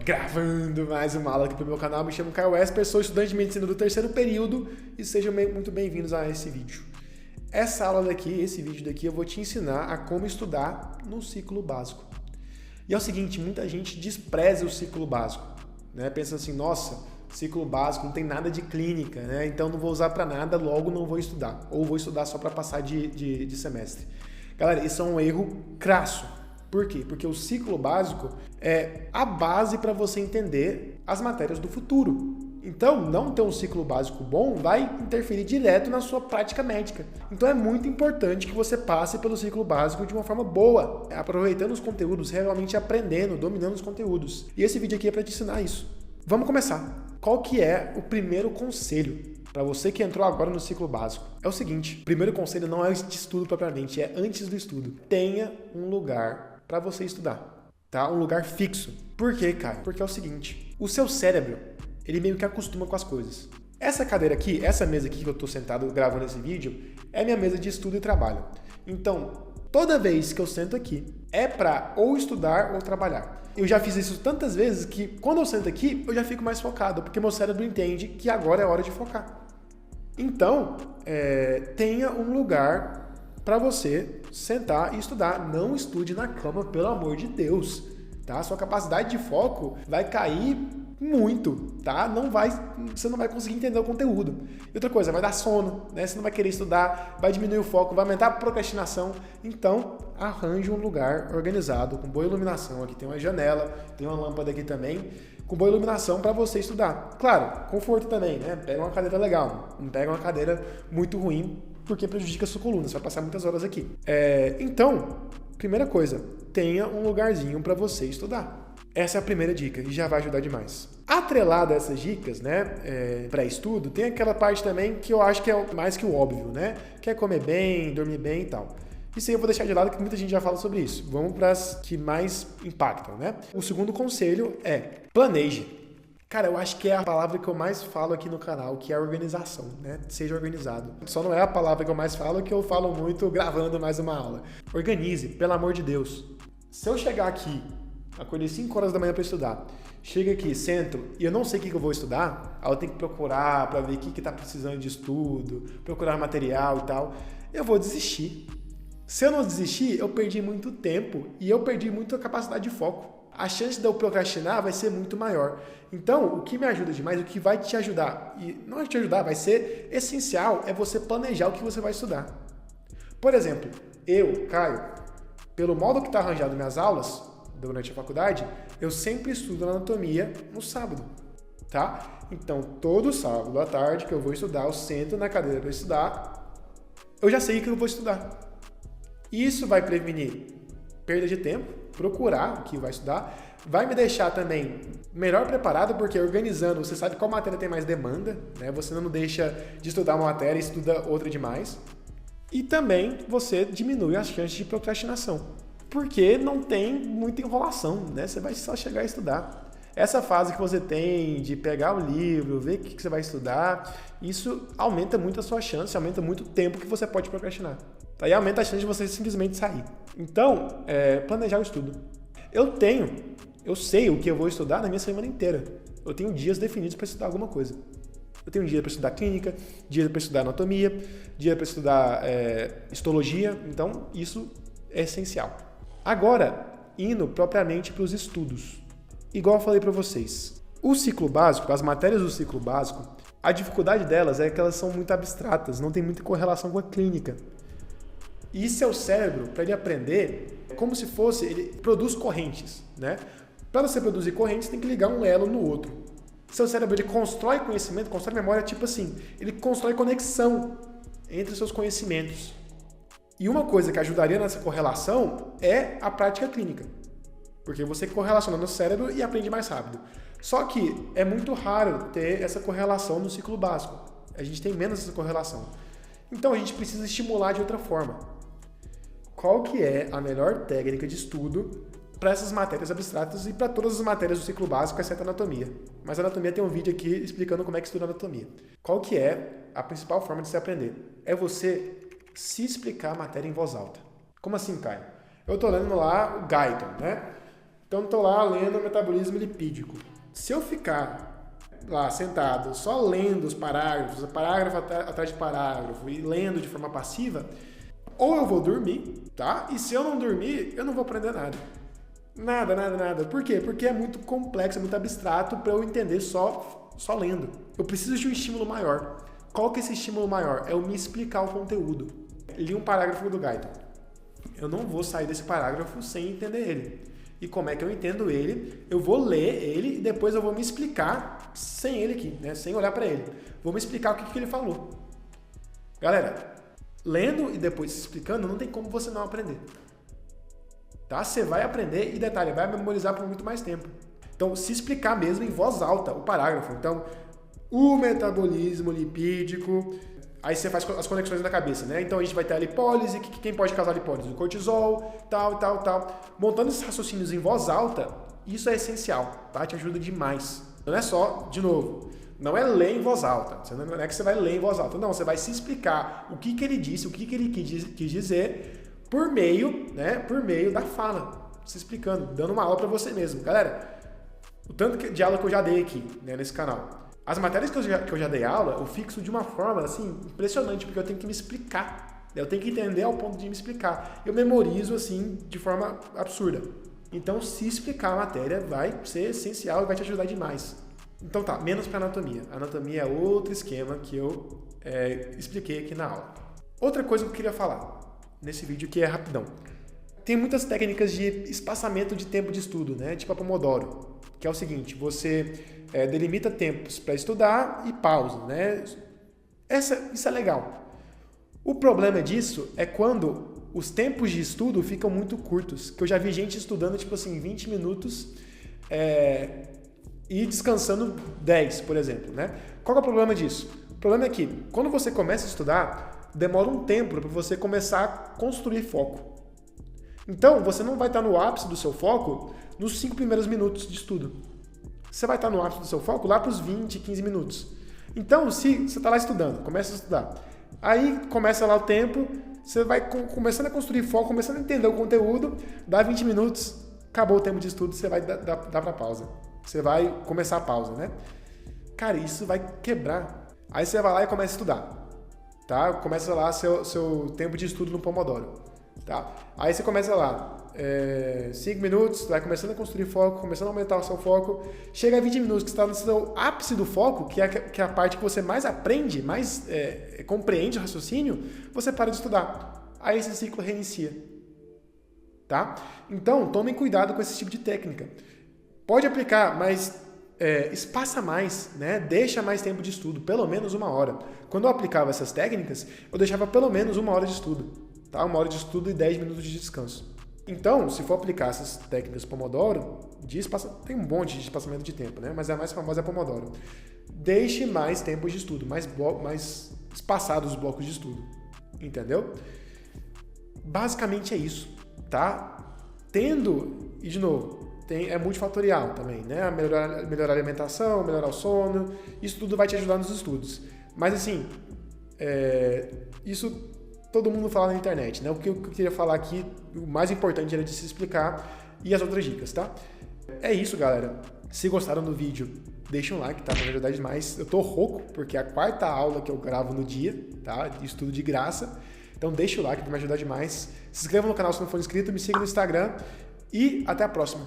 gravando mais uma aula aqui pro meu canal. Me chamo Caio Esper, sou estudante de medicina do terceiro período e sejam muito bem-vindos a esse vídeo. Essa aula daqui, esse vídeo daqui, eu vou te ensinar a como estudar no ciclo básico. E é o seguinte, muita gente despreza o ciclo básico, né? Pensa assim, nossa, ciclo básico não tem nada de clínica, né? Então não vou usar para nada, logo não vou estudar. Ou vou estudar só para passar de semestre. Galera, isso é um erro crasso. Por quê? Porque o ciclo básico é a base para você entender as matérias do futuro. Então, não ter um ciclo básico bom vai interferir direto na sua prática médica. Então, é muito importante que você passe pelo ciclo básico de uma forma boa, aproveitando os conteúdos, realmente aprendendo, dominando os conteúdos. E esse vídeo aqui é para te ensinar isso. Vamos começar. Qual que é o primeiro conselho para você que entrou agora no ciclo básico? É o seguinte, o primeiro conselho não é de estudo propriamente, é antes do estudo. Tenha um lugar para você estudar, tá? Um lugar fixo. Por quê, Caio? Porque é o seguinte, o seu cérebro, ele meio que acostuma com as coisas. Essa cadeira aqui, essa mesa aqui que eu tô sentado gravando esse vídeo, é minha mesa de estudo e trabalho. Então, toda vez que eu sento aqui, é para ou estudar ou trabalhar. Eu já fiz isso tantas vezes que quando eu sento aqui, eu já fico mais focado, porque meu cérebro entende que agora é hora de focar. Então, tenha um lugar para você sentar e estudar. Não estude na cama, pelo amor de Deus, tá? Sua capacidade de foco vai cair muito, tá? Você não vai conseguir entender o conteúdo. E outra coisa, vai dar sono, né? Você não vai querer estudar, vai diminuir o foco, vai aumentar a procrastinação. Então, arranje um lugar organizado, com boa iluminação. Aqui tem uma janela, tem uma lâmpada aqui também, com boa iluminação para você estudar. Claro, conforto também, né? Pega uma cadeira legal, não pega uma cadeira muito ruim, porque prejudica a sua coluna, você vai passar muitas horas aqui. Então, primeira coisa, tenha um lugarzinho para você estudar. Essa é a primeira dica e já vai ajudar demais. Atrelado a essas dicas, né, pré-estudo, tem aquela parte também que eu acho que é mais que o óbvio, né? Que é comer bem, dormir bem e tal. Isso aí eu vou deixar de lado que muita gente já fala sobre isso. Vamos para as que mais impactam, né? O segundo conselho é planeje. Cara, eu acho que é a palavra que eu mais falo aqui no canal, que é a organização, né? Seja organizado. Só não é a palavra que eu mais falo, que eu falo muito gravando mais uma aula. Organize, pelo amor de Deus. Se eu chegar aqui, acordei 5 horas da manhã para estudar, chego aqui, sento e eu não sei o que eu vou estudar, aí eu tenho que procurar para ver o que está precisando de estudo, procurar material e tal, eu vou desistir. Se eu não desistir, eu perdi muito tempo e eu perdi muito a capacidade de foco. A chance de eu procrastinar vai ser muito maior. Então, o que me ajuda demais, o que vai te ajudar, e não vai te ajudar, vai ser essencial, é você planejar o que você vai estudar. Por exemplo, eu, Caio, pelo modo que está arranjado minhas aulas durante a faculdade, eu sempre estudo anatomia no sábado, tá? Então, todo sábado à tarde que eu vou estudar, eu sento na cadeira para estudar, eu já sei o que eu vou estudar. Isso vai prevenir perda de tempo, procurar o que vai estudar, vai me deixar também melhor preparado, porque organizando, você sabe qual matéria tem mais demanda, né? Você não deixa de estudar uma matéria e estuda outra demais. E também você diminui as chances de procrastinação, porque não tem muita enrolação, né? Você vai só chegar a estudar. Essa fase que você tem de pegar o livro, ver o que você vai estudar, isso aumenta muito a sua chance, aumenta muito o tempo que você pode procrastinar. Aí aumenta a chance de você simplesmente sair. Então, planejar o estudo. Eu sei o que eu vou estudar na minha semana inteira. Eu tenho dias definidos para estudar alguma coisa. Eu tenho dia para estudar clínica, dia para estudar anatomia, dia para estudar histologia. Então, isso é essencial. Agora, indo propriamente para os estudos. Igual eu falei para vocês, o ciclo básico, as matérias do ciclo básico, a dificuldade delas é que elas são muito abstratas, não tem muita correlação com a clínica. E seu cérebro, para ele aprender, é como se fosse, ele produz correntes, né? Para você produzir correntes, tem que ligar um elo no outro. Seu cérebro, ele constrói conhecimento, constrói memória, tipo assim, ele constrói conexão entre os seus conhecimentos. E uma coisa que ajudaria nessa correlação é a prática clínica. Porque você correlaciona no cérebro e aprende mais rápido. Só que é muito raro ter essa correlação no ciclo básico. A gente tem menos essa correlação. Então a gente precisa estimular de outra forma. Qual que é a melhor técnica de estudo para essas matérias abstratas e para todas as matérias do ciclo básico, exceto a anatomia? Mas a anatomia tem um vídeo aqui explicando como é que estuda a anatomia. Qual que é a principal forma de se aprender? É você se explicar a matéria em voz alta. Como assim, Caio? Eu estou lendo lá o Guyton, né? Então, estou lá lendo o metabolismo lipídico. Se eu ficar lá sentado só lendo os parágrafos, parágrafo atrás de parágrafo e lendo de forma passiva, ou eu vou dormir, tá? E se eu não dormir, eu não vou aprender nada. Nada. Por quê? Porque é muito complexo, é muito abstrato para eu entender só lendo. Eu preciso de um estímulo maior. Qual que é esse estímulo maior? É eu me explicar o conteúdo. Li um parágrafo do Guyton. Eu não vou sair desse parágrafo sem entender ele. E como é que eu entendo ele? Eu vou ler ele e depois eu vou me explicar sem ele aqui, né? Sem olhar para ele. Vou me explicar o que ele falou. Galera, lendo e depois se explicando, não tem como você não aprender. Tá? Você vai aprender e, detalhe, vai memorizar por muito mais tempo. Então, se explicar mesmo em voz alta o parágrafo. Então, o metabolismo lipídico... Aí você faz as conexões na cabeça, né? Então a gente vai ter a lipólise, quem pode causar lipólise? O cortisol, tal. Montando esses raciocínios em voz alta, isso é essencial, tá? Te ajuda demais. Não é só, de novo, não é ler em voz alta. Não é que você vai ler em voz alta. Não, você vai se explicar o que ele disse, o que ele quis dizer por meio da fala. Se explicando, dando uma aula para você mesmo. Galera, o tanto de aula que eu já dei aqui, né, nesse canal. As matérias que eu já dei aula, eu fixo de uma forma assim, impressionante, porque eu tenho que me explicar. Eu tenho que entender ao ponto de me explicar. Eu memorizo assim, de forma absurda. Então, se explicar a matéria vai ser essencial e vai te ajudar demais. Então tá, menos para anatomia. Anatomia é outro esquema que eu expliquei aqui na aula. Outra coisa que eu queria falar nesse vídeo que é rapidão. Tem muitas técnicas de espaçamento de tempo de estudo, né? Tipo a Pomodoro, que é o seguinte, você delimita tempos para estudar e pausa, né? Isso é legal. O problema disso é quando os tempos de estudo ficam muito curtos, que eu já vi gente estudando, tipo assim, 20 minutos e descansando 10, por exemplo, né? Qual é o problema disso? O problema é que, quando você começa a estudar, demora um tempo para você começar a construir foco. Então, você não vai estar no ápice do seu foco nos 5 primeiros minutos de estudo. Você vai estar no ápice do seu foco lá para os 20, 15 minutos. Então, se você está lá estudando, começa a estudar, aí começa lá o tempo, você vai começando a construir foco, começando a entender o conteúdo, dá 20 minutos, acabou o tempo de estudo, você vai dar para pausa. Você vai começar a pausa, né? Cara, isso vai quebrar. Aí você vai lá e começa a estudar, tá? Começa lá seu tempo de estudo no Pomodoro. Tá? Aí você começa lá, 5 minutos, vai começando a construir foco, começando a aumentar o seu foco, chega a 20 minutos que você está no seu ápice do foco, que é a parte que você mais aprende, mais compreende o raciocínio, você para de estudar. Aí esse ciclo reinicia. Tá? Então, tomem cuidado com esse tipo de técnica. Pode aplicar, mas espaça mais, né? Deixa mais tempo de estudo, pelo menos 1 hora. Quando eu aplicava essas técnicas, eu deixava pelo menos 1 hora de estudo. Tá? 1 hora de estudo e 10 minutos de descanso. Então, se for aplicar essas técnicas Pomodoro, tem um monte de espaçamento de tempo, né? Mas a mais famosa é a Pomodoro. Deixe mais tempo de estudo, mais espaçados os blocos de estudo. Entendeu? Basicamente é isso, tá? E de novo, é multifatorial também, né? Melhorar a alimentação, melhorar o sono, isso tudo vai te ajudar nos estudos. Mas assim, isso todo mundo fala na internet, né? O que eu queria falar aqui, o mais importante era de se explicar e as outras dicas, tá? É isso, galera. Se gostaram do vídeo, deixa um like, tá? Vai me ajudar demais. Eu tô rouco, porque é a 4ª aula que eu gravo no dia, tá? De estudo de graça. Então deixa o like, vai me ajudar demais. Se inscreva no canal se não for inscrito, me siga no Instagram e até a próxima.